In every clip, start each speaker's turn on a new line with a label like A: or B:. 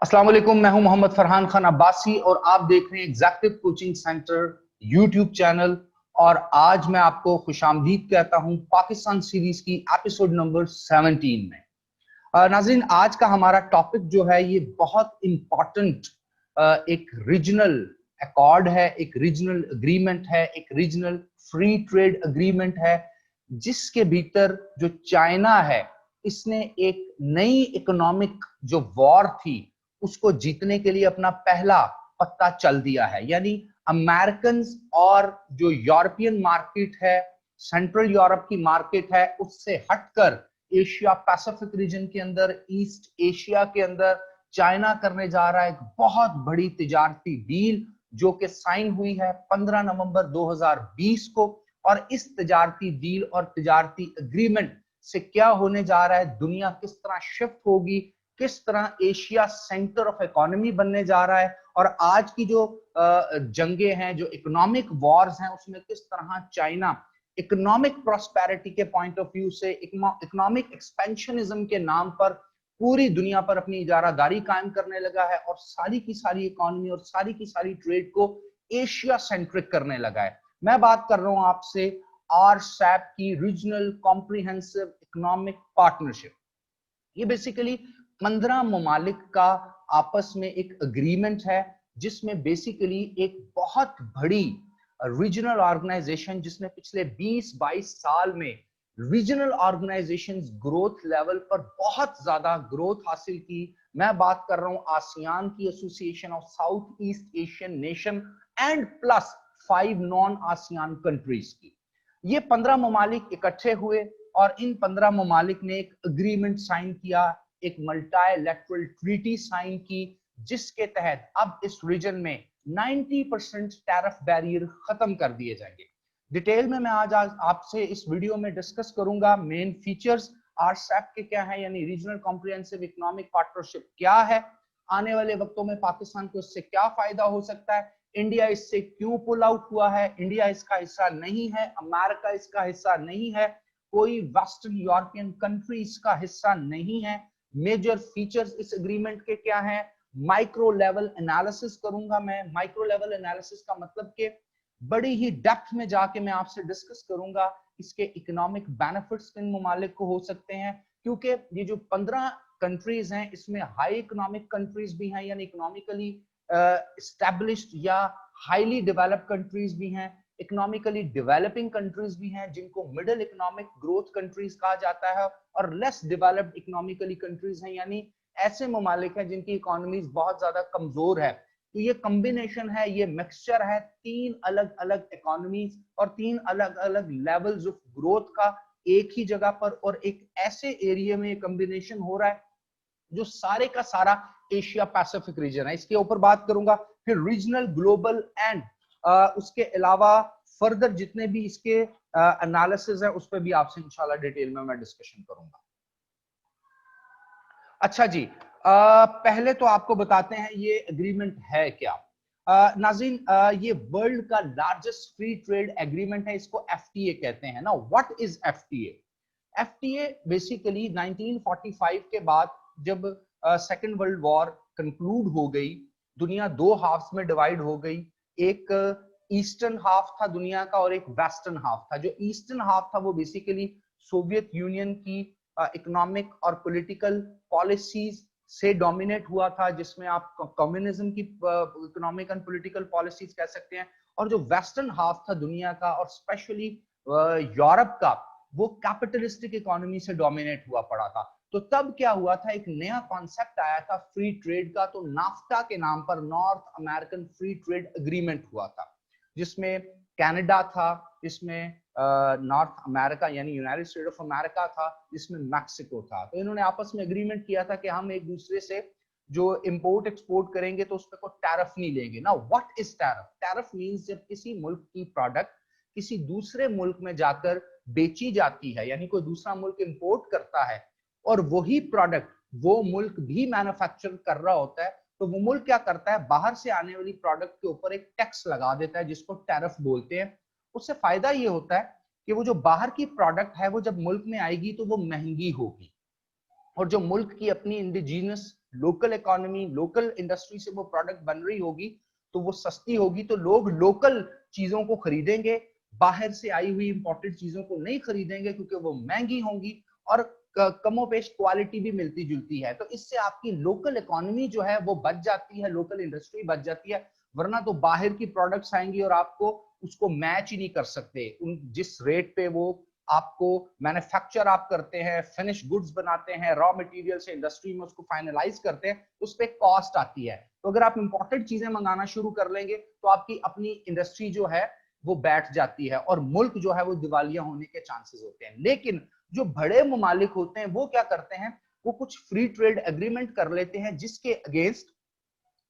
A: अस्सलाम वालेकुम। मैं हूं मोहम्मद फरहान खान अब्बासी और आप देख रहे हैं Exactive coaching centre YouTube channel. और आज मैं आपको खुशामदीद कहता हूं पाकिस्तान सीरीज की एपिसोड नंबर 17 में। नाज़रीन, आज का हमारा टॉपिक जो है ये बहुत इंपॉर्टेंट एक रीजनल अकॉर्ड है, एक रीजनल अग्रीमेंट है, एक रीजनल फ्री ट्रेड अग्रीमेंट है, जिसके भीतर जो चाइना है इसने एक नई इकोनॉमिक जो वॉर थी उसको जीतने के लिए अपना पहला पत्ता चल दिया है। यानी अमेरिकन और जो यूरोपियन मार्केट है, सेंट्रल यूरोप की मार्केट है, उससे हटकर एशिया पैसिफिक रीजन के अंदर, ईस्ट एशिया के अंदर चाइना करने जा रहा है एक बहुत बड़ी तिजारती डील जो कि साइन हुई है 15 नवंबर 2020 को। और इस तिजारती डील और तिजारती एग्रीमेंट से क्या होने जा रहा है, दुनिया किस तरह शिफ्ट होगी, किस तरह एशिया सेंटर ऑफ इकोनॉमी बनने जा रहा है, और आज की जो जंगे हैं, जो इकोनॉमिक वॉर्स हैं, उसमें किस तरह चाइना इकोनॉमिक प्रॉस्पेरिटी के पॉइंट ऑफ व्यू से, इकोनॉमिक एक्सपेंशनिज्म के नाम पर पूरी दुनिया पर अपनी इजारादारी कायम करने लगा है और सारी की सारी इकोनॉमी और सारी की सारी ट्रेड को एशिया सेंट्रिक करने लगा है। मैं बात कर रहा हूं आपसे आरसेप की, रीजनल कॉम्प्रिहेंसिव इकोनॉमिक पार्टनरशिप। ये बेसिकली 15 ममालिक का आपस में एक अग्रीमेंट है जिसमें बेसिकली एक बहुत बड़ी रीजनल ऑर्गेनाइजेशन, जिसने पिछले 20-22 साल में रीजनल ऑर्गेनाइजेशंस ग्रोथ लेवल पर बहुत ज्यादा ग्रोथ हासिल की। मैं बात कर रहा हूं आसियान की, association of south east Asian nation and plus 5 non ASEAN countries की। ये 15 ममालिक इकट्ठे हुए और इन 15 ममालिक ने एक अग्रीमेंट साइन किया, एक मल्टीलैटरल ट्रीटी साइन की, जिसके तहत अब इस रीजन में 90% टैरिफ बैरियर खत्म कर दिए जाएंगे। डिटेल में मैं आज आपसे इस वीडियो में डिस्कस करूंगा मेन फीचर्स आरसेप के क्या है, यानी रीजनल कॉम्प्रिहेंसिव इकोनॉमिक पार्टनरशिप क्या है, आने वाले वक्तों में पाकिस्तान को इससे क्या फायदा हो सकता है, इंडिया इससे क्यों पुल आउट हुआ है, इंडिया इसका हिस्सा नहीं है, अमेरिका इसका हिस्सा नहीं है, कोई वेस्टर्न यूरोपियन कंट्री इसका हिस्सा नहीं है, मेजर फीचर्स इस एग्रीमेंट के क्या हैं, माइक्रो लेवल एनालिसिस करूंगा मैं। माइक्रो लेवल एनालिसिस का मतलब कि बड़ी ही डेप्थ में जाके मैं आपसे डिस्कस करूंगा इसके इकोनॉमिक बेनिफिट्स किन ममालिक को हो सकते हैं, क्योंकि ये जो 15 कंट्रीज हैं इसमें हाई इकोनॉमिक कंट्रीज भी हैं, यानी इकोनॉमिकली एस्टैब्लिश्ड या हाईली डेवलप्ड कंट्रीज भी हैं, इकोनॉमिकली डेवलपिंग कंट्रीज भी हैं जिनको मिडिल इकोनॉमिक ग्रोथ कंट्रीज कहा जाता है, और लेस डेवलप्ड इकोनॉमिकली कंट्रीज हैं, यानी ऐसे ममालिक हैं जिनकी इकोनॉमीज बहुत ज्यादा कमजोर है। तो ये कॉम्बिनेशन है, ये मिक्सचर है तीन अलग अलग इकोनॉमीज और तीन अलग अलग लेवल्स ऑफ ग्रोथ का एक ही जगह पर, और एक ऐसे एरिया में कॉम्बिनेशन हो रहा है जो सारे का सारा एशिया पैसिफिक रीजन है। इसके ऊपर बात करूंगा, फिर रीजनल, ग्लोबल एंड उसके अलावा फर्दर जितने भी इसके एनालिसिस है उस पर भी आपसे इंशाल्लाह डिटेल में मैं डिस्कशन करूंगा। अच्छा जी, पहले तो आपको बताते हैं ये एग्रीमेंट है क्या। नाज़रीन, ये वर्ल्ड का लार्जेस्ट फ्री ट्रेड एग्रीमेंट है, इसको एफटीए कहते हैं ना। What is FTA? FTA basically 1945 के बाद जब सेकेंड वर्ल्ड वॉर कंक्लूड हो गई, दुनिया दो हाफ्स में डिवाइड हो गई। एक ईस्टर्न हाफ था दुनिया का और एक वेस्टर्न हाफ था। जो ईस्टर्न हाफ था वो बेसिकली सोवियत यूनियन की इकोनॉमिक और पॉलिटिकल पॉलिसीज से डोमिनेट हुआ था, जिसमें आप कम्युनिज्म की इकोनॉमिक एंड पॉलिटिकल पॉलिसीज कह सकते हैं। और जो वेस्टर्न हाफ था दुनिया का और स्पेशली यूरोप का, वो कैपिटलिस्टिक इकोनॉमी से डोमिनेट हुआ पड़ा था। तो तब क्या हुआ था, एक नया कॉन्सेप्ट आया था फ्री ट्रेड का, तो नाफ्टा के नाम पर north American free trade agreement हुआ था, जिसमें कनाडा था, जिसमें नॉर्थ अमेरिका यानी यूनाइटेड स्टेट ऑफ अमेरिका था, जिसमें मैक्सिको था। तो इन्होंने आपस में एग्रीमेंट किया था कि हम एक दूसरे से जो इंपोर्ट एक्सपोर्ट करेंगे तो उस पर कोई टैरिफ नहीं लेंगे ना। What is tariff? Tariff means जब किसी मुल्क की प्रोडक्ट किसी दूसरे मुल्क में जाकर बेची जाती है, यानी कोई दूसरा मुल्क इंपोर्ट करता है और वही प्रोडक्ट वो मुल्क भी मैन्युफैक्चर कर रहा होता है, तो वो मुल्क क्या करता है, बाहर से आने वाली प्रोडक्ट के ऊपर एक टैक्स लगा देता है जिसको टैरिफ बोलते हैं। उससे फायदा ये होता है कि वो जो बाहर की प्रोडक्ट है वो जब मुल्क में आएगी तो वो महंगी होगी, और जो मुल्क की अपनी indigenous local economy, local industry से वो प्रोडक्ट बन रही होगी तो वो सस्ती होगी, तो लोग लोकल चीजों को खरीदेंगे, बाहर से आई हुई इंपोर्टेड चीजों को नहीं खरीदेंगे क्योंकि वो महंगी होंगी और कमोपेश क्वालिटी भी मिलती जुलती है। तो इससे आपकी लोकल इकोनॉमी जो है वो बच जाती है, लोकल इंडस्ट्री बच जाती है, वरना तो बाहर की प्रोडक्ट्स आएंगी और आपको उसको मैच ही नहीं कर सकते। उन जिस रेट पे वो आपको मैन्युफैक्चर आप करते हैं, फिनिश गुड्स बनाते हैं, रॉ मटेरियल से इंडस्ट्री में उसको फाइनलाइज करते हैं, उस पर कॉस्ट आती है। तो अगर आप इंपोर्टेड चीजें मंगाना शुरू कर लेंगे तो आपकी अपनी इंडस्ट्री जो है वो बैठ जाती है और मुल्क जो है वो दिवालिया होने के चांसेस होते हैं। लेकिन जो बड़े ममालिक होते हैं वो क्या करते हैं, वो कुछ फ्री ट्रेड एग्रीमेंट कर लेते हैं जिसके अगेंस्ट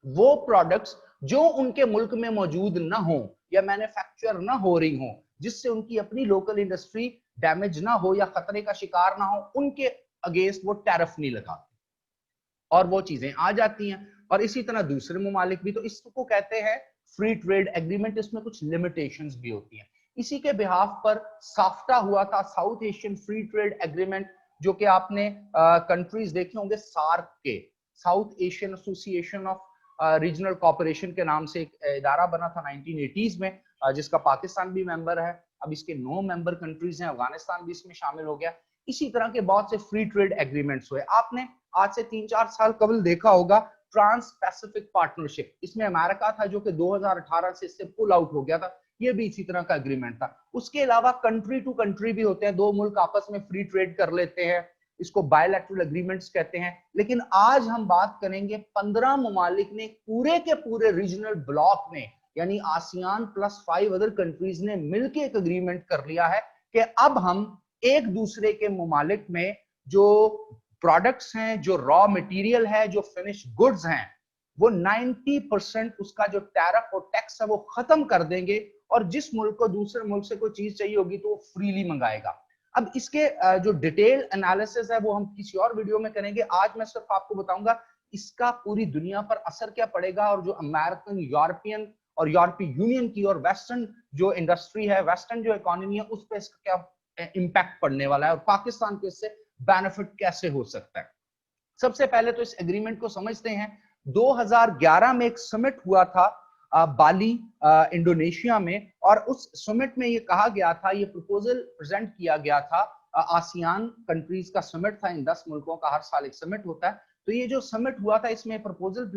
A: वो प्रोडक्ट्स जो उनके मुल्क में मौजूद ना हो या मैन्युफैक्चर ना हो रही हो, जिससे उनकी अपनी लोकल इंडस्ट्री डैमेज ना हो या खतरे का शिकार ना हो, उनके अगेंस्ट वो टैरिफ नहीं लगाते और वो चीजें आ जाती हैं। और इसी तरह दूसरे ममालिक भी, तो इसको कहते हैं फ्री ट्रेड एग्रीमेंट। इसमें कुछ लिमिटेशंस भी होती हैं। इसी के बिहाफ पर साफ्टा हुआ था, South Asian free trade agreement, जो कि आपने कंट्रीज देखे होंगे सार्क के, South Asian Association of Regional Cooperation के नाम से एक इदारा बना था 1980s में, जिसका पाकिस्तान भी मेंबर है। अब इसके 9 मेंबर कंट्रीज हैं, अफगानिस्तान भी इसमें शामिल हो गया। इसी तरह के बहुत से फ्री ट्रेड एग्रीमेंट्स हुए। आपने आज से 3-4 साल कबल देखा होगा ट्रांस पैसिफिक पार्टनरशिप, इसमें अमेरिका था जो कि 2018 से इससे पुल आउट हो गया था, ये भी इसी तरह का एग्रीमेंट था। उसके अलावा कंट्री टू कंट्री भी होते हैं, 2 मुल्क आपस में फ्री ट्रेड कर लेते हैं, इसको बायलैटरल एग्रीमेंट्स कहते हैं। लेकिन आज हम बात करेंगे 15 ममालिक ने पूरे के पूरे रीजनल ब्लॉक में, यानी आसियान प्लस 5 अदर कंट्रीज ने मिलकर एक एग्रीमेंट कर लिया है कि अब हम एक दूसरे के ममालिक में जो प्रोडक्ट्स हैं, जो रॉ मटेरियल है, जो फिनिश गुड्स हैं, वो 90% उसका जो टैरिफ और टैक्स है वो खत्म कर देंगे और जिस मुल्क को दूसरे मुल्क से कोई चीज चाहिए होगी तो वो फ्रीली मंगाएगा। अब इसके जो डिटेल एनालिसिस है वो हम किसी और वीडियो में करेंगे। आज मैं सिर्फ आपको बताऊंगा इसका पूरी दुनिया पर असर क्या पड़ेगा और जो अमेरिकन, यूरोपियन और यूरोपीय यूनियन की और वेस्टर्न जो इंडस्ट्री है, वेस्टर्न जो इकोनॉमी है, उस पर इसका क्या इंपैक्ट पड़ने वाला है और पाकिस्तान को इससे बेनिफिट कैसे हो सकता है। सबसे पहले तो इस एग्रीमेंट को समझते हैं। 2011 में एक समिट हुआ था बाली, इंडोनेशिया में, और उस समिट में ये कहा गया था, ये प्रपोजल प्रेजेंट किया गया था, आसियान कंट्रीज का समिट था, इन 10 मुल्कों का हर साल एक समिट होता है। तो ये जो समिट हुआ था इसमें प्रपोजल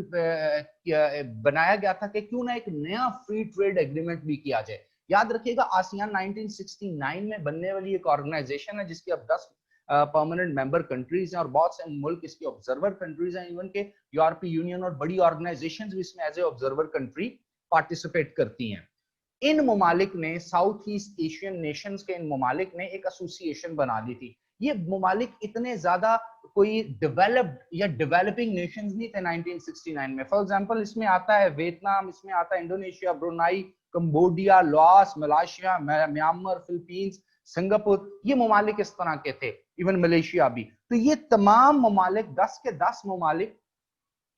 A: बनाया गया था कि क्यों ना एक नया फ्री ट्रेड एग्रीमेंट भी किया जाए। याद रखिएगा आसियान 1969 में बनने वाली एक ऑर्गेनाइजेशन है जिसकी अब 10 परमानेंट मेंबर कंट्रीज हैं और बहुत से मुल्क इसके ऑब्जर्वर कंट्रीज हैं। इवन के यूरोपीय यूनियन और बड़ी ऑर्गेनाइजेशंस भी इसमें as a observer country participate करती हैं। इन ममालिक ने, साउथ ईस्ट एशियन नेशंस के इन ममालिक ने एक एसोसिएशन बना दी थी। ये ममालिक इतने ज्यादा कोई डेवलप्ड या डेवलपिंग नेशंस नहीं थे 1969 में। फॉर एग्जांपल इसमें आता है वियतनाम, इसमें आता है Indonesia, Brunei, Cambodia, Laos, Malaysia, Myanmar, Philippines, Singapore, ये ममालिक इस तरह के थे, इवन मलेशिया भी। तो ये तमाम ममालिक 10 के 10 ममालिक,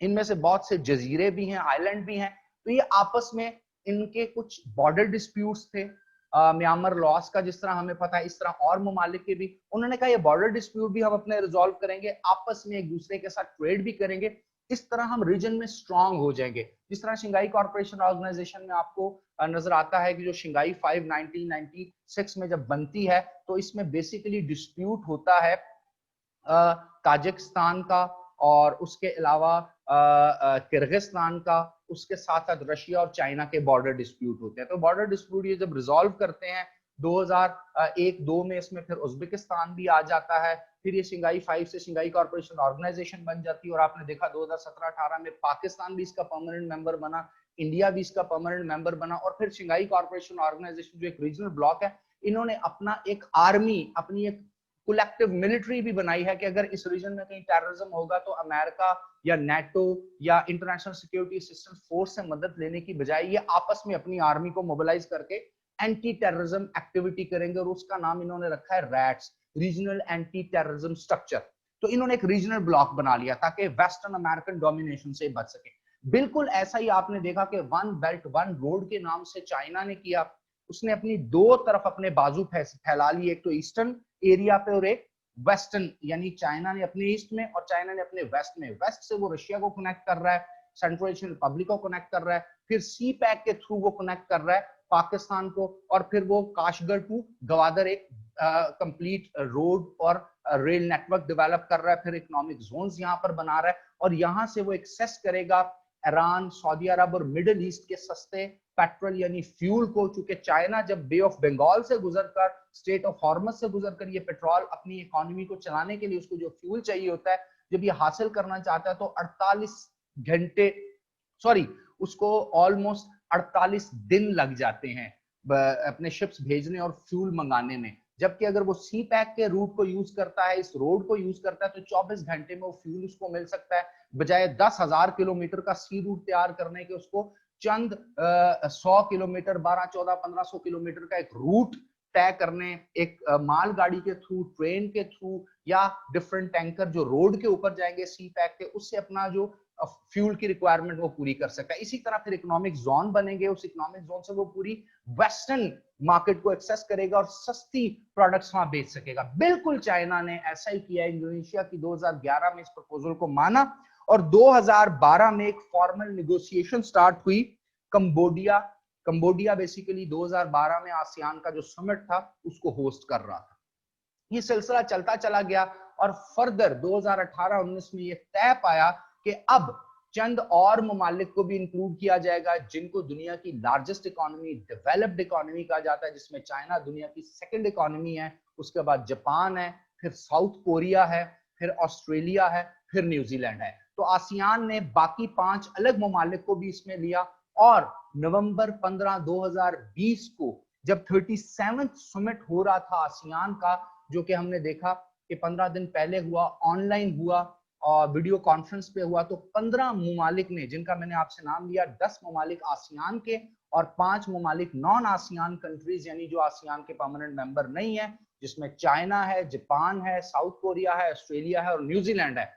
A: इनमें से बहुत से जजीरे भी हैं, आइलैंड भी हैं, तो ये आपस में इनके कुछ बॉर्डर डिस्प्यूट्स थे। म्यांमार लॉस का जिस तरह हमें पता है, इस तरह और ममालिक के भी, उन्होंने कहा ये बॉर्डर डिस्प्यूट भी हम अपने रिजॉल्व करेंगे, आपस में एक दूसरे के साथ ट्रेड भी करेंगे, इस तरह हम रीजन में स्ट्रांग हो जाएंगे। जिस तरह शंघाई कॉर्पोरेशन ऑर्गेनाइजेशन में आपको नजर आता है कि जो शंघाई 5 1996 में जब बनती है तो इसमें बेसिकली डिस्प्यूट होता है ताजिकिस्तान का और उसके अलावा किर्गिस्तान का, उसके साथ साथ रशिया और चाइना के बॉर्डर डिस्प्यूट होते हैं। तो बॉर्डर डिस्प्यूट ये जब रिजॉल्व करते हैं 2001-2 में, इसमें फिर उज्बेकिस्तान भी आ जाता है, फिर ये शंघाई 5 से शंघाई कॉर्पोरेशन ऑर्गेनाइजेशन बन जाती है और आपने देखा 2017-18 में पाकिस्तान भी इसका परमानेंट मेंबर बना, इंडिया भी इसका परमानेंट मेंबर बना। और फिर शंघाई कॉर्पोरेशन ऑर्गेनाइजेशन जो एक रीजनल ब्लॉक है, इन्होंने अपना एक आर्मी, अपनी एक कलेक्टिव मिलिट्री भी बनाई है कि अगर इस रीजन में कहीं टेररिज्म होगा तो अमेरिका या नेटो या इंटरनेशनल सिक्योरिटी असिस्टेंस फोर्स से मदद लेने की बजाय ये आपस में अपनी आर्मी को मोबिलाइज करके एंटी टेररिज्म एक्टिविटी करेंगे और उसका नाम इन्होंने रखा है rats, regional anti terrorism structure. तो इन्होंने एक रीजनल ब्लॉक बना लिया ताकि वेस्टर्न अमेरिकन डोमिनेशन से बच सके। बिल्कुल ऐसा ही आपने देखा कि वन बेल्ट वन रोड के नाम से चाइना ने किया, उसने अपनी 2 तरफ अपने बाजू फैला लिए, एक तो ईस्टर्न एरिया पे और एक वेस्टर्न, यानी चाइना ने अपने ईस्ट में और चाइना ने अपने वेस्ट में, वेस्ट से वो रशिया को कनेक्ट कर रहा है, सेंट्रल एशियन रिपब्लिक को कनेक्ट कर रहा है, फिर सी पैक के थ्रू वो कनेक्ट कर रहा है पाकिस्तान को, और फिर वो काशगढ़ टू गवादर एक कंप्लीट रोड और रेल नेटवर्क डेवलप कर रहा है, फिर इकोनॉमिक जोन्स यहाँ पर बना रहा है, और यहाँ से वो एक्सेस करेगा ईरान, सऊदी अरब और मिडिल ईस्ट के सस्ते पेट्रोल यानी फ्यूल को, चूंकि चाइना जब बे ऑफ बंगाल से गुजरकर, स्टेट ऑफ हॉर्मस से गुजरकर ये पेट्रोल अपनी इकोनॉमी को चलाने के लिए उसको जो फ्यूल चाहिए होता है, जब ये हासिल करना चाहता है तो 48 घंटे, सॉरी, उसको ऑलमोस्ट 48 दिन लग जाते हैं अपने शिप्स भेजने और फ्यूल मंगाने में। जबकि अगर वो सी पैक के रूट को यूज करता है, इस रोड को यूज करता है, तो 24 घंटे में वो फ्यूल उसको मिल सकता है, बजाय 10,000 किलोमीटर का सी रूट तैयार करने के उसको चंद 100 किलोमीटर, 12, 14, 1500 किलोमीटर का एक रूट तय करने, एक मालगाड़ी के थ्रू, ट्रेन के थ्रू, या डिफरेंट टैंकर जो रोड के ऊपर जाएंगे सी पैक के, उससे अपना जो फ्यूल की रिक्वायरमेंट वो पूरी कर सकता है। इसी तरह फिर इकोनॉमिक जोन बनेंगे, उस इकोनॉमिक जोन से वो पूरी वेस्टर्न मार्केट को एक्सेस करेगा और सस्ती प्रोडक्ट्स वहां बेच सकेगा। बिल्कुल चाइना ने ऐसा ही किया। इंडोनेशिया की 2011 में इस प्रपोजल को माना और 2012 में एक फॉर्मल नेगोशिएशन स्टार्ट हुई। कंबोडिया बेसिकली 2012 में आसियान का जो समिट था उसको होस्ट कर रहा था। ये सिलसिला चलता चला गया और फर्दर 2018-19 में ये तय पाया कि अब चंद और ममालिक को भी इंक्लूड किया जाएगा जिनको दुनिया की लार्जेस्ट इकोनॉमी, डेवलप्ड इकोनॉमी कहा जाता है, जिसमें चाइना दुनिया की सेकंड इकोनॉमी है, उसके बाद जापान है, फिर साउथ कोरिया है, फिर ऑस्ट्रेलिया है, फिर न्यूजीलैंड है। तो आसियान ने बाकी 5 अलग ममालिक को भी इसमें लिया और नवंबर 15, 2020 को जब 37th समिट हो रहा था आसियान का, जो कि हमने देखा कि 15 दिन पहले हुआ, ऑनलाइन हुआ और वीडियो कॉन्फ्रेंस पे हुआ, तो 15 ममालिक ने, जिनका मैंने आपसे नाम लिया, 10 ममालिक आसियान के और 5 ममालिक नॉन आसियान कंट्रीज, यानी जो आसियान के परमानेंट मेंबर नहीं है, जिसमें चाइना है, जापान है, साउथ कोरिया है, ऑस्ट्रेलिया है और न्यूजीलैंड है।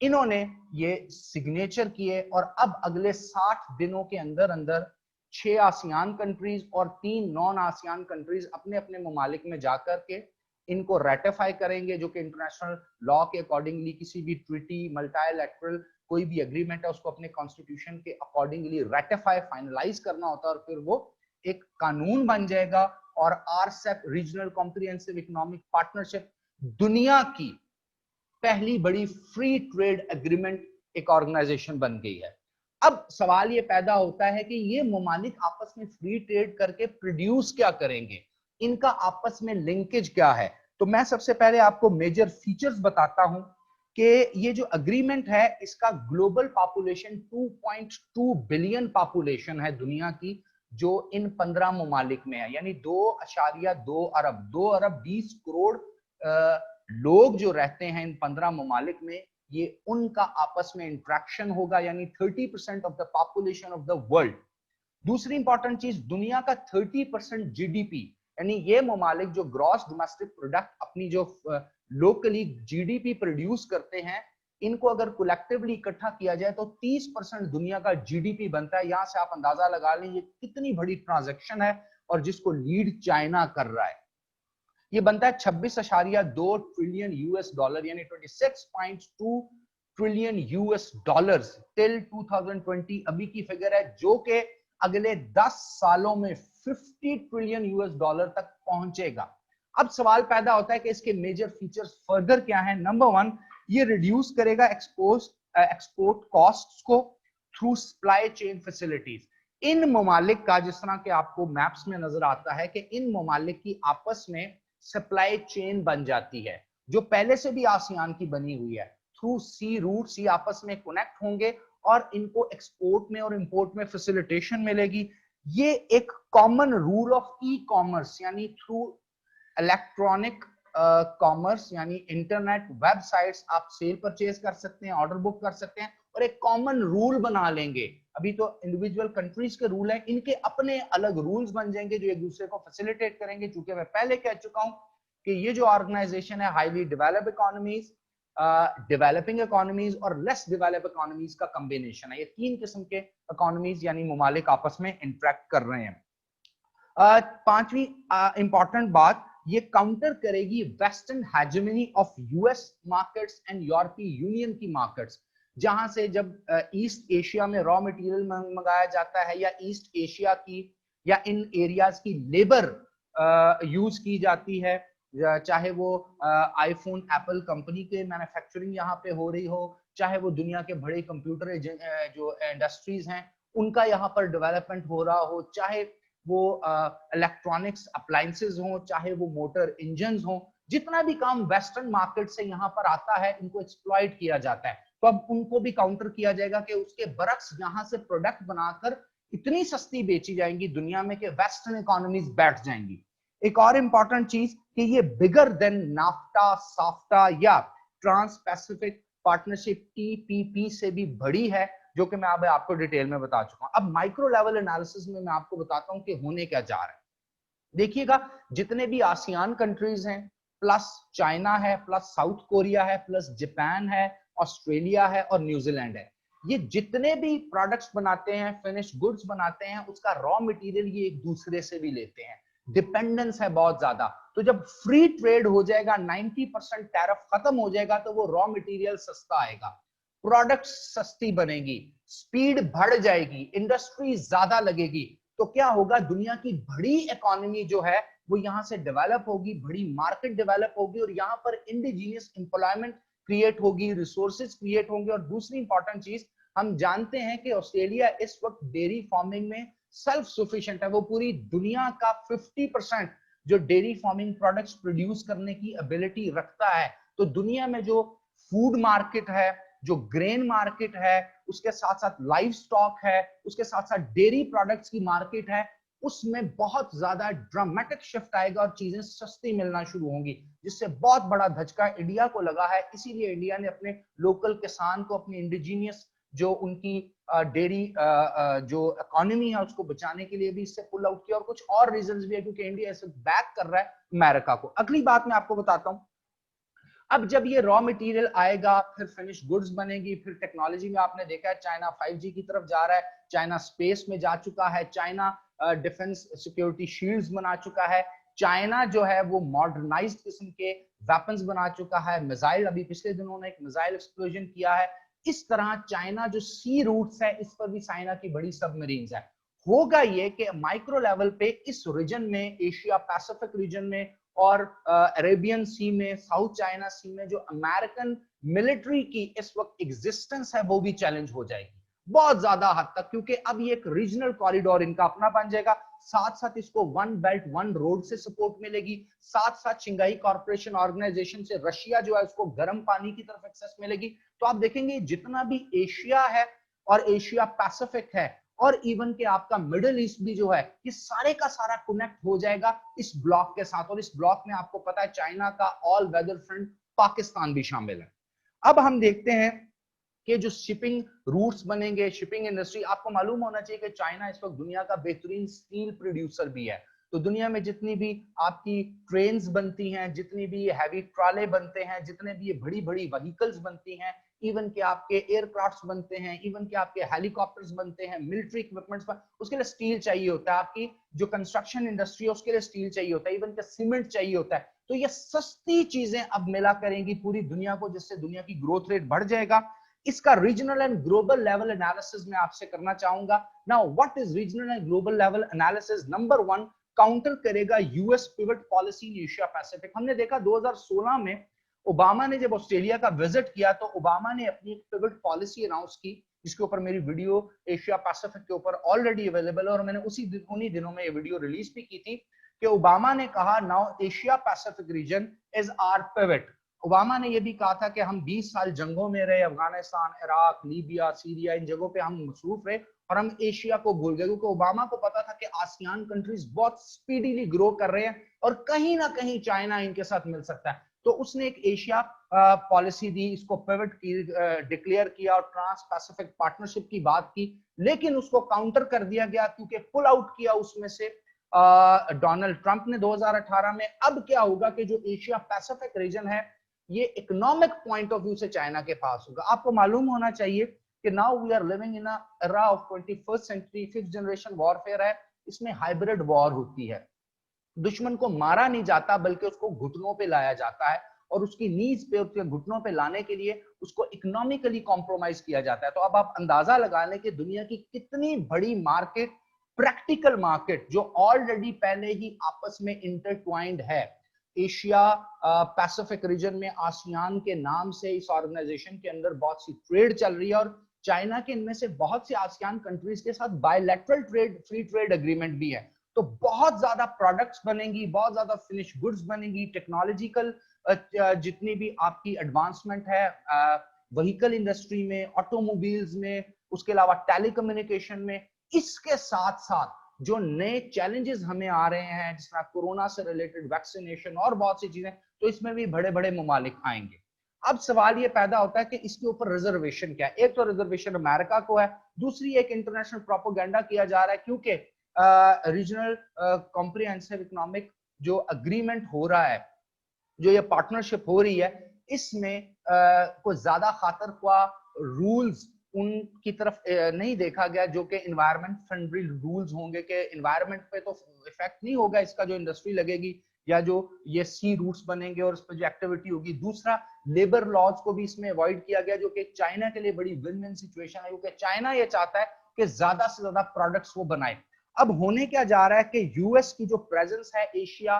A: इन्होंने ये सिग्नेचर किए और अब अगले 60 दिनों के अंदर अंदर 6 आसियान कंट्रीज और 3 नॉन आसियान कंट्रीज अपने अपने ममालिक में जाकर के इनको रेटिफाई करेंगे, जो कि इंटरनेशनल लॉ के अकॉर्डिंगली किसी भी ट्रीटी, मल्टीलैटरल कोई भी एग्रीमेंट है उसको अपने कॉन्स्टिट्यूशन के अकॉर्डिंगली रेटिफाई, फाइनलाइज करना होता है और फिर वो एक कानून बन जाएगा। और RCEP, regional comprehensive economic partnership, दुनिया की पहली बड़ी फ्री ट्रेड एग्रीमेंट एक ऑर्गेनाइजेशन बन गई है। अब सवाल ये पैदा होता है कि ये ममालिक आपस में फ्री ट्रेड करके प्रोड्यूस क्या करेंगे, इनका आपस में लिंकेज क्या है। तो मैं सबसे पहले आपको मेजर फीचर्स बताता हूं कि ये जो एग्रीमेंट है इसका ग्लोबल पॉपुलेशन 2.2 बिलियन पॉपुलेशन है दुनिया की, जो इन 15 ममालिक में है, यानी 2.2 अरब, 2 अरब 20 करोड़ लोग जो रहते हैं इन 15 ममालिक में, ये उनका आपस में इंटरेक्शन होगा, यानी 30% of the population of the world. दूसरी इंपॉर्टेंट चीज, दुनिया का 30% जीडीपी, यानी ये ममालिक जो ग्रॉस डोमेस्टिक प्रोडक्ट अपनी जो लोकली जीडीपी प्रोड्यूस करते हैं, इनको अगर कलेक्टिवली इकट्ठा किया जाए तो 30% दुनिया का जीडीपी बनता है। यहां से आप अंदाजा लगा लें ये कितनी बड़ी ट्रांजैक्शन है और जिसको लीड चाइना कर रहा है। ये बनता है 26.2 ट्रिलियन यूएस डॉलर, यानी 26.2 ट्रिलियन यूएस डॉलर्स टिल 2020 अभी की फिगर है, जो कि अगले 10 सालों में 50 ट्रिलियन यूएस डॉलर तक पहुंचेगा। अब सवाल पैदा होता है कि इसके मेजर फीचर्स फर्दर क्या हैं। नंबर 1, ये रिड्यूस करेगा एक्सपोर्ट कॉस्ट्स को थ्रू सप्लाई चेन फैसिलिटीज। इन ममालिक का, जिस तरह के आपको मैप्स में नजर आता है कि इन ममालिक की आपस में सप्लाई चेन बन जाती है, जो पहले से भी आसियान की बनी हुई है, थ्रू सी रूट्स ये आपस में कनेक्ट होंगे और इनको एक्सपोर्ट में और इंपोर्ट में फैसिलिटेशन मिलेगी। ये एक common rule of e commerce, यानी थ्रू इलेक्ट्रॉनिक कॉमर्स, यानी इंटरनेट वेबसाइट्स, आप सेल परचेज कर सकते हैं, ऑर्डर बुक कर सकते हैं और एक कॉमन रूल बना लेंगे। अभी तो इंडिविजुअल कंट्रीज के रूल हैं, इनके अपने अलग रूल्स बन जाएंगे जो एक दूसरे को फैसिलिटेट करेंगे। चूंकि मैं पहले कह चुका हूं कि ये जो ऑर्गेनाइजेशन है highly developed economies, developing economies और लेस डेवलप्ड इकोनॉमीज का कॉम्बिनेशन है। ये 3 किस्म के इकोनॉमीज यानी ममालिक आपस में इंटरेक्ट कर रहे हैं। 5वीं इंपॉर्टेंट बात ये काउंटर करेगी western hegemony of US markets and यूरोपीय यूनियन की मार्केट्स, जहां से जब ईस्ट एशिया में रॉ मटेरियल मंगाया जाता है या ईस्ट एशिया की या इन एरियाज की लेबर यूज की जाती है, चाहे वो आईफोन एप्पल कंपनी के मैन्युफैक्चरिंग यहाँ पे हो रही हो, चाहे वो दुनिया के बड़े कंप्यूटर जो इंडस्ट्रीज हैं उनका यहाँ पर डेवलपमेंट हो रहा हो, चाहे वो इलेक्ट्रॉनिक्स अप्लायंसेस हो, चाहे वो मोटर इंजन हो, जितना भी काम वेस्टर्न मार्केट से यहाँ पर आता है इनको एक्सप्लॉइट किया जाता है। तो अब उनको भी काउंटर किया जाएगा कि उसके बरक्स यहाँ से प्रोडक्ट बनाकर इतनी सस्ती बेची जाएंगी दुनिया में कि वेस्टर्न इकोनॉमीज बैठ जाएंगी। एक और इंपॉर्टेंट चीज कि ये बिगर देन नाफ्टा, साफ्टा या ट्रांस पैसिफिक पार्टनरशिप टीपीपी से भी बड़ी है, जो कि मैं अब आपको डिटेल में बता चुका हूं। अब माइक्रो लेवल एनालिसिस में मैं आपको बताता हूं कि होने क्या जा रहा है। देखिएगा, जितने भी आसियान कंट्रीज हैं, प्लस चाइना है, प्लस साउथ कोरिया है, प्लस जापान है, ऑस्ट्रेलिया है और न्यूजीलैंड है, ये जितने भी प्रोडक्ट्स बनाते हैं, फिनिश गुड्स बनाते हैं, उसका रॉ मटेरियल ये एक दूसरे से भी लेते हैं। डिपेंडेंस है बहुत ज्यादा। तो जब फ्री ट्रेड हो जाएगा, 90% टैरिफ खत्म हो जाएगा, तो वो रॉ मटेरियल सस्ता आएगा, प्रोडक्ट सस्ती बनेगी, स्पीड बढ़ जाएगी, इंडस्ट्री ज्यादा लगेगी। तो क्या होगा, दुनिया की बड़ी इकोनॉमी जो है वो यहां से डेवलप होगी, बड़ी मार्केट डेवलप होगी और यहाँ पर इंडिजीनियस एम्प्लॉयमेंट क्रिएट होगी, रिसोर्सेज क्रिएट होंगे। और दूसरी इंपॉर्टेंट चीज, हम जानते हैं कि ऑस्ट्रेलिया इस वक्त डेयरी फार्मिंग में सेल्फ सफिशिएंट है, वो पूरी दुनिया का 50% जो डेयरी फार्मिंग प्रोडक्ट्स प्रोड्यूस करने की एबिलिटी रखता है। तो दुनिया में जो फूड मार्केट है, जो ग्रेन मार्केट है, उसके साथ साथ लाइव स्टॉक है, उसके साथ साथ डेयरी प्रोडक्ट्स की मार्केट है, उसमें बहुत ज्यादा ड्रामेटिक शिफ्ट आएगा और चीजें सस्ती मिलना शुरू होंगी, जिससे बहुत बड़ा धचका इंडिया को लगा है। इसीलिए इंडिया ने अपने लोकल किसान को, अपनी इंडिजीनियस जो उनकी डेयरी जो इकोनॉमी है उसको बचाने के लिए भी इससे पुल आउट किया। और कुछ और रीजंस भी है, क्योंकि इंडिया इसे बैक कर रहा है अमेरिका को। अगली बात मैं आपको बताता हूं, अब जब ये रॉ मटेरियल आएगा, फिर फिनिश गुड्स बनेगी, फिर टेक्नोलॉजी में आपने देखा है चाइना 5G की तरफ जा रहा है, चाइना स्पेस में जा चुका है, चाइना डिफेंस सिक्योरिटी शील्ड्स बना चुका है, चाइना जो है वो मॉडर्नाइज्ड किस्म के वेपन्स बना चुका है, मिसाइल, अभी पिछले दिनों ने एक मिसाइल एक्सप्लोजन किया है। इस तरह चाइना जो सी रूट्स है, इस पर भी चाइना की बड़ी सबमरीन्स है। होगा ये कि माइक्रो लेवल पे इस रीजन में, एशिया पैसिफिक रीजन में और अरेबियन सी में, साउथ चाइना सी में जो अमेरिकन मिलिट्री की इस वक्त एग्जिस्टेंस है वो भी चैलेंज हो जाएगी बहुत ज्यादा हद तक, क्योंकि अब ये एक रीजनल कॉरिडोर इनका अपना बन जाएगा। साथ साथ इसको वन बेल्ट वन रोड से सपोर्ट मिलेगी, साथ साथ शिंगाई कॉर्पोरेशन ऑर्गेनाइजेशन से रशिया जो है उसको गर्म पानी की तरफ एक्सेस मिलेगी। तो आप देखेंगे जितना भी एशिया है और एशिया पैसिफिक है और इवन के आपका मिडिल ईस्ट भी जो है, ये सारे का सारा कनेक्ट हो जाएगा इस ब्लॉक के साथ। और इस ब्लॉक में आपको पता है चाइना का ऑल वेदर फ्रेंड पाकिस्तान भी शामिल है। अब हम देखते हैं कि जो शिपिंग रूट्स बनेंगे, शिपिंग इंडस्ट्री, आपको मालूम होना चाहिए कि चाइना इस वक्त दुनिया का बेहतरीन स्टील प्रोड्यूसर भी है। तो दुनिया में जितनी भी आपकी ट्रेन्स बनती हैं, जितनी भी हैवी ट्राले बनते हैं, जितने भी ये बड़ी बड़ी व्हीकल्स बनती हैं, इवन के आपके एयरक्राफ्ट्स बनते हैं, इवन के आपके हेलीकॉप्टर्स बनते हैं, मिलिट्री इक्विपमेंट्स पर, उसके लिए स्टील चाहिए होता है। आपकी जो कंस्ट्रक्शन इंडस्ट्री है उसके लिए स्टील चाहिए होता है, इवन के सीमेंट चाहिए होता है। तो ये सस्ती चीजें अब मिला करेंगी पूरी दुनिया को, जिससे दुनिया की ग्रोथ रेट बढ़ जाएगा। इसका regional and global level analysis मैं आपसे करना चाहूंगा। Now what is regional and global level analysis? Number 1, counter करेगा US pivot policy in Asia Pacific. हमने देखा 2016 में ओबामा ने जब ऑस्ट्रेलिया का विजिट किया तो ओबामा ने अपनी पिवट पॉलिसी अनाउंस की, जिसके ऊपर मेरी वीडियो एशिया पैसिफिक के ऊपर ऑलरेडी अवेलेबल है और मैंने उन्हीं दिनों में ये वीडियो रिलीज भी की थी कि ओबामा ने कहा now Asia Pacific region is our pivot. Obama ने यह भी कहा था कि हम 20 साल जंगों में रहे, अफगानिस्तान, इराक, लीबिया, सीरिया, इन जगहों पे हम मसरूफ रहे और हम एशिया को भूल गए, क्योंकि ओबामा को पता था कि आसियान कंट्रीज बहुत स्पीडीली ग्रो कर रहे हैं और कहीं ना कहीं चाइना इनके साथ मिल सकता है। तो उसने एक एशिया पॉलिसी दी, इसको पिवट की डिक्लेयर किया और ट्रांस पैसिफिक पार्टनरशिप की बात की, लेकिन उसको काउंटर कर दिया गया क्योंकि पुल आउट किया उसमें से डोनाल्ड ट्रंप ने 2018 में। अब क्या होगा कि जो एशिया पैसिफिक रीजन है ये इकोनॉमिक पॉइंट ऑफ व्यू से चाइना के पास होगा। आपको मालूम होना चाहिए कि now we are living in a era of 21st century, 5th generation warfare है, इसमें हाइब्रिड वॉर होती है। दुश्मन को मारा नहीं जाता बल्कि उसको घुटनों पे लाया जाता है, और उसकी नीज पे, उसके घुटनों पे लाने के लिए उसको इकोनॉमिकली कॉम्प्रोमाइज किया जाता है। तो अब आप अंदाजा लगा लें कि दुनिया की कितनी बड़ी मार्केट, प्रैक्टिकल मार्केट, जो ऑलरेडी पहले ही आपस में इंटरट्वाइंड है। एशिया पैसिफिक रीजन में आसियान के नाम से इस ऑर्गेनाइजेशन के अंदर बहुत सी ट्रेड चल रही है, और चाइना के इनमें से बहुत से आसियान कंट्रीज के साथ bilateral trade, free trade agreement भी है। तो बहुत ज्यादा प्रोडक्ट्स बनेंगी, बहुत ज्यादा फिनिश गुड्स बनेंगी, टेक्नोलॉजिकल जितनी भी आपकी एडवांसमेंट है व्हीकल इंडस्ट्री में, ऑटोमोबाइल्स में, उसके अलावा टेलीकम्युनिकेशन में। इसके साथ साथ जो नए चैलेंजेस हमें आ रहे हैं, जिसमें कोरोना से रिलेटेड वैक्सीनेशन और बहुत सी चीजें, तो इसमें भी बड़े बड़े ममालिक आएंगे। अब सवाल ये पैदा होता है कि इसके ऊपर रिजर्वेशन क्या है। एक तो रिजर्वेशन अमेरिका को है, दूसरी एक इंटरनेशनल प्रोपोगेंडा किया जा रहा है, क्योंकि रीजनल कॉम्प्रिहेंसिव इकोनॉमिक जो अग्रीमेंट हो रहा है, जो ये पार्टनरशिप हो रही है, इसमें कोई ज्यादा खातर ख्वाह रूल्स उनकी तरफ नहीं देखा गया जो कि एनवायरमेंट फ्रेंडली रूल्स होंगे, कि एनवायरमेंट पे तो इफेक्ट नहीं होगा इसका, जो इंडस्ट्री लगेगी या जो ये सी रूट्स बनेंगे और उस पर जो एक्टिविटी होगी। दूसरा, लेबर लॉज को भी इसमें अवॉइड किया गया, जो कि चाइना के लिए बड़ी विन विन सिचुएशन है, क्योंकि चाइना ये चाहता है कि ज्यादा से ज्यादा प्रोडक्ट्स वो बनाए। अब होने क्या जा रहा है कि यूएस की जो प्रेजेंस है एशिया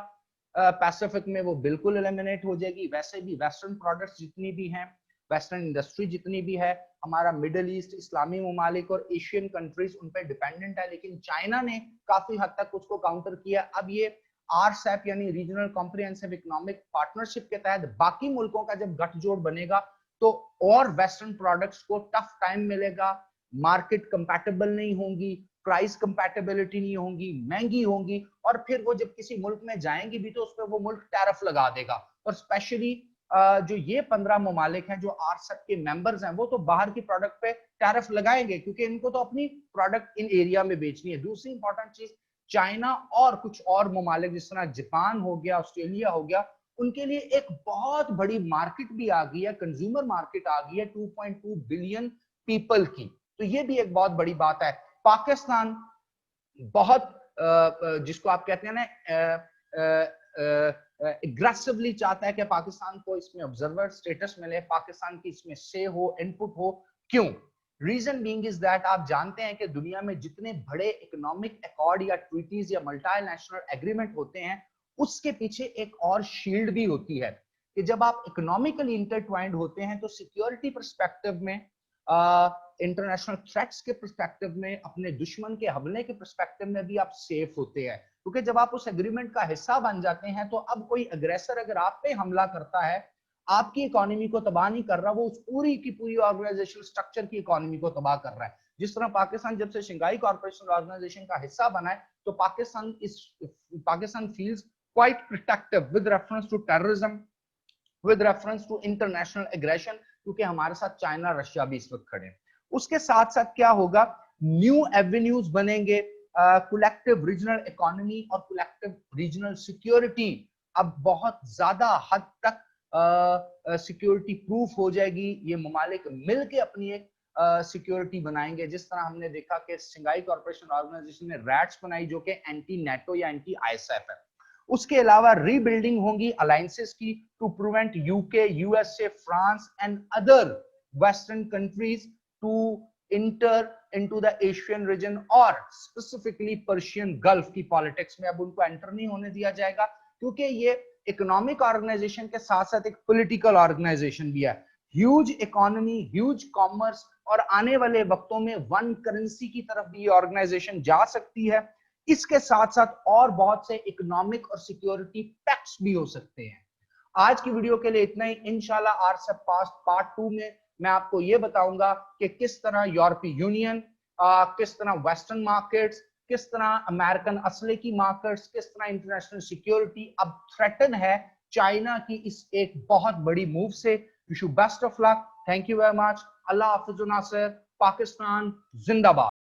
A: पैसिफिक में, वो बिल्कुल एलिमिनेट हो जाएगी। वैसे भी वेस्टर्न प्रोडक्ट्स जितनी भी हैं, वेस्टर्न इंडस्ट्री जितनी भी है, हमारा मिडिल ईस्ट, इस्लामी ममालिक और एशियन कंट्रीज उन पर डिपेंडेंट है, लेकिन चाइना ने काफी हद तक उसको काउंटर किया। अब ये आरसेप यानी रीजनल कॉम्प्रिहेंसिव इकोनॉमिक पार्टनरशिप के तहत बाकी मुल्कों का जब गठजोड़ बनेगा, तो और वेस्टर्न प्रोडक्ट्स को टफ टाइम मिलेगा, मार्केट कंपैटिबल नहीं होंगी, प्राइस कंपैटिबिलिटी नहीं होगी, महंगी होंगी, और फिर वो जब किसी मुल्क में जाएंगी भी तो उस पर वो मुल्क टैरिफ लगा देगा। और स्पेशली जो ये 15 ममालिक हैं जो आरसेप के मेंबर्स हैं, वो तो बाहर की प्रोडक्ट पे टैरिफ लगाएंगे, क्योंकि इनको तो अपनी प्रोडक्ट इन एरिया में बेचनी है। दूसरी इंपॉर्टेंट चीज, चाइना और कुछ और ममालिक जिस तरह जापान हो गया, ऑस्ट्रेलिया हो गया, उनके लिए एक बहुत बड़ी मार्केट भी आ गई है, कंज्यूमर मार्केट आ गई है 2.2 बिलियन पीपल की। तो ये भी एक बहुत बड़ी बात है। पाकिस्तान बहुत जिसको आप कहते हैं ना एग्रेसिवली चाहता है कि पाकिस्तान को इसमें ऑब्जर्वर स्टेटस मिले, पाकिस्तान की इसमें से हो, इनपुट हो। क्यों? रीजन बीइंग इज दैट आप जानते हैं कि दुनिया में जितने बड़े इकोनॉमिक अकॉर्ड या ट्रीटीज या मल्टीनेशनल एग्रीमेंट होते हैं, उसके पीछे एक और शील्ड भी होती है, कि जब आप इकोनॉमिकली इंटरट्वाइंड होते हैं तो सिक्योरिटी पर्सपेक्टिव में, इंटरनेशनल थ्रेट्स के पर्सपेक्टिव में, अपने दुश्मन के हमले के पर्सपेक्टिव में भी आप सेफ होते हैं। क्योंकि जब आप उस एग्रीमेंट का हिस्सा बन जाते हैं, तो अब कोई अग्रेसर अगर आप पे हमला करता है, आपकी इकोनॉमी को तबाह नहीं कर रहा, वो उस पूरी की पूरी ऑर्गेनाइजेशनल स्ट्रक्चर की इकोनॉमी को तबाह कर रहा है। जिस तरह पाकिस्तान जब से शंघाई कॉर्पोरेशन ऑर्गेनाइजेशन का हिस्सा बना है, तो Pakistan feels quite protective with reference to terrorism, with reference to international aggression, क्योंकि हमारे साथ चाइना, रशिया भी इस वक्त खड़े हैं। उसके साथ साथ क्या होगा, न्यू एवेन्यूज बनेंगे, कलेक्टिव रीजनल इकोनॉमी और कलेक्टिव रीजनल सिक्योरिटी अब बहुत ज्यादा हद तक सिक्योरिटी प्रूफ हो जाएगी। ये ममालिक मिलके अपनी एक सिक्योरिटी बनाएंगे, जिस तरह हमने देखा कि शंघाई कॉर्पोरेशन ऑर्गेनाइजेशन ने रैट्स बनाई जो कि एंटी नेटो या एंटी आईएसएफ है। उसके अलावा रीबिल्डिंग होंगी अलायंसेस की to prevent UK, USA, France and other western countries to enter into the Asian region, और स्पेसिफिकली पर्शियन गल्फ की पॉलिटिक्स में अब उनको एंटर नहीं होने दिया जाएगा, क्योंकि ये इकोनॉमिक ऑर्गेनाइजेशन के साथ साथ एक पॉलिटिकल ऑर्गेनाइजेशन भी है। ह्यूज इकोनॉमी, ह्यूज कॉमर्स, और आने वाले वक्तों में वन करेंसी की तरफ भी ये ऑर्गेनाइजेशन जा सकती है। इसके साथ साथ और बहुत से इकोनॉमिक और सिक्योरिटी पैक्ट्स भी हो सकते हैं। आज की वीडियो के लिए इतना ही। इंशाल्लाह आरसेप पार्ट 2 में मैं आपको यह बताऊंगा कि किस तरह यूरोपीय यूनियन, किस तरह वेस्टर्न मार्केट्स, किस तरह अमेरिकन असले की मार्केट्स, किस तरह इंटरनेशनल सिक्योरिटी अब थ्रेटन है चाइना की इस एक बहुत बड़ी मूव से। Wish you best of luck. Thank you very much. अल्लाह हाफिज नासिर। पाकिस्तान जिंदाबाद।